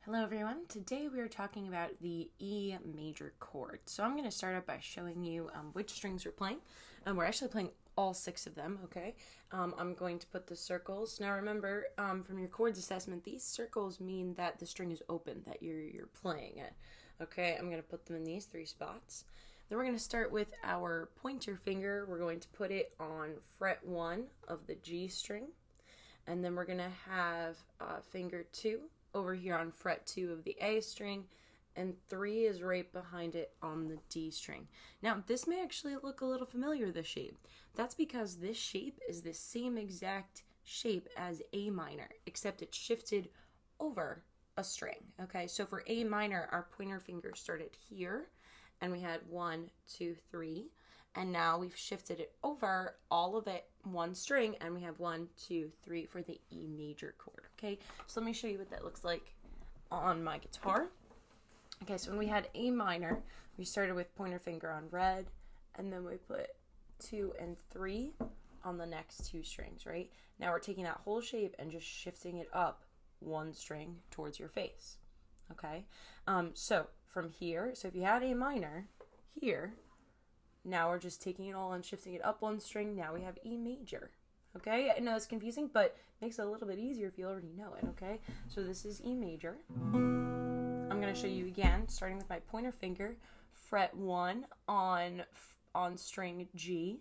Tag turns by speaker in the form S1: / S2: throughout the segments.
S1: Hello everyone, today we are talking about the E major chord. So I'm going to start out by showing you which strings we're playing. We're actually playing all 6 of them, okay? I'm going to put the circles. Now remember, from your chords assessment, these circles mean that the string is open, that you're playing it. Okay, I'm going to put them in these 3 spots. Then we're going to start with our pointer finger. We're going to put it on fret 1 of the G string. And then we're going to have finger 2 over here on fret 2 of the A string, and 3 is right behind it on the D string. Now, this may actually look a little familiar, this shape. That's because this shape is the same exact shape as A minor, except it's shifted over a string, okay? So for A minor, our pointer finger started here, and we had 1, 2, 3, and now we've shifted it over, all of it, one string, and we have 1, 2, 3 for the E major chord, okay? So let me show you what that looks like on my guitar. Okay, so when we had A minor, we started with pointer finger on red, and then we put 2 and 3 on the next 2 strings, right? Now we're taking that whole shape and just shifting it up one string towards your face, okay? So from here, so if you had A minor here, now we're just taking it all and shifting it up one string. Now we have E major, okay? I know it's confusing, but it makes it a little bit easier if you already know it, okay? So this is E major. I'm going to show you again, starting with my pointer finger, fret 1 on string G.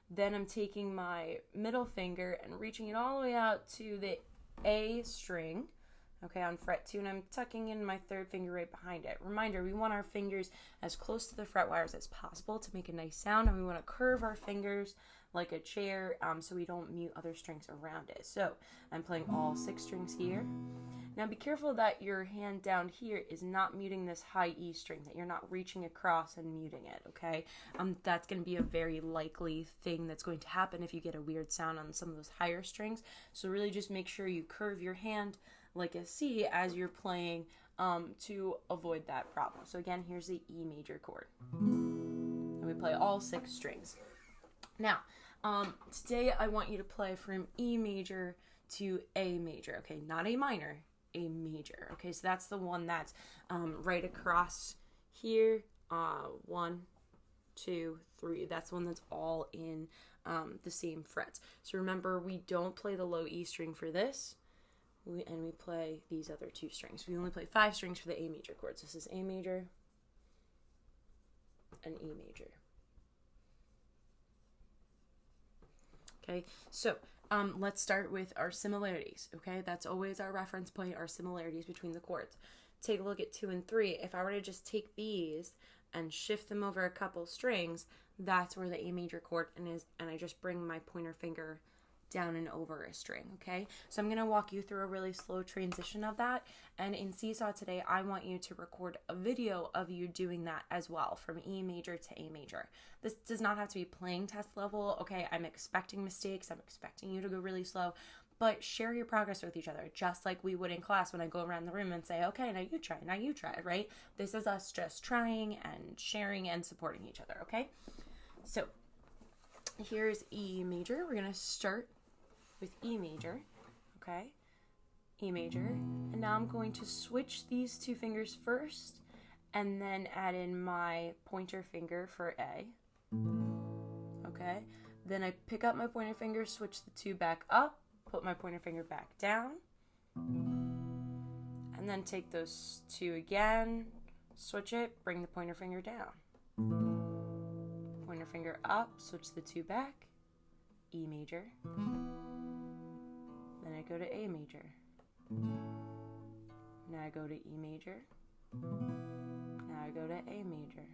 S1: Then I'm taking my middle finger and reaching it all the way out to the A string, okay, on fret 2, and I'm tucking in my 3rd finger right behind it. Reminder, we want our fingers as close to the fret wires as possible to make a nice sound, and we want to curve our fingers like a chair so we don't mute other strings around it. So I'm playing all 6 strings here. Now be careful that your hand down here is not muting this high E string, that you're not reaching across and muting it, okay? That's going to be a very likely thing that's going to happen if you get a weird sound on some of those higher strings. So really just make sure you curve your hand like a C as you're playing to avoid that problem. So again, here's the E major chord. And we play all 6 strings. Now, today I want you to play from E major to A major, okay? Not A minor, A major, okay? So that's the one that's right across here, 1, 2, 3. That's the one that's all in the same frets. So remember, we don't play the low E string for this. And we play these other 2 strings. We only play 5 strings for the A major chords. This is A major and E major. Okay, so let's start with our similarities, okay? That's always our reference point, our similarities between the chords. Take a look at 2 and 3. If I were to just take these and shift them over a couple strings, that's where the A major chord is, and I just bring my pointer finger down and over a string, okay? So I'm going to walk you through a really slow transition of that, and in Seesaw today, I want you to record a video of you doing that as well, from E major to A major. This does not have to be playing test level, okay? I'm expecting mistakes, I'm expecting you to go really slow, but share your progress with each other, just like we would in class when I go around the room and say, okay, now you try, right? This is us just trying and sharing and supporting each other, okay? So here's E major. We're going to start with E major, okay? E major, and now I'm going to switch these 2 fingers first and then add in my pointer finger for A, okay? Then I pick up my pointer finger, switch the 2 back up, put my pointer finger back down, and then take those 2 again, switch it, bring the pointer finger down. Pointer finger up, switch the 2 back, E major. Then I go to A major. Now I go to E major. Now I go to A major.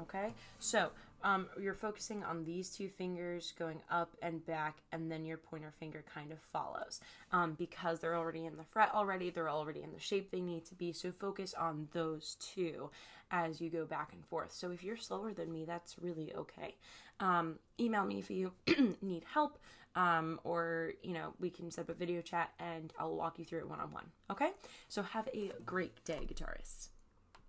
S1: Okay? So, you're focusing on these 2 fingers going up and back, and then your pointer finger kind of follows. Because they're already in the fret already, they're already in the shape they need to be, so focus on those 2 as you go back and forth. So if you're slower than me, that's really okay. Email me if you need help, or, we can set up a video chat and I'll walk you through it one-on-one, okay? So have a great day, guitarists.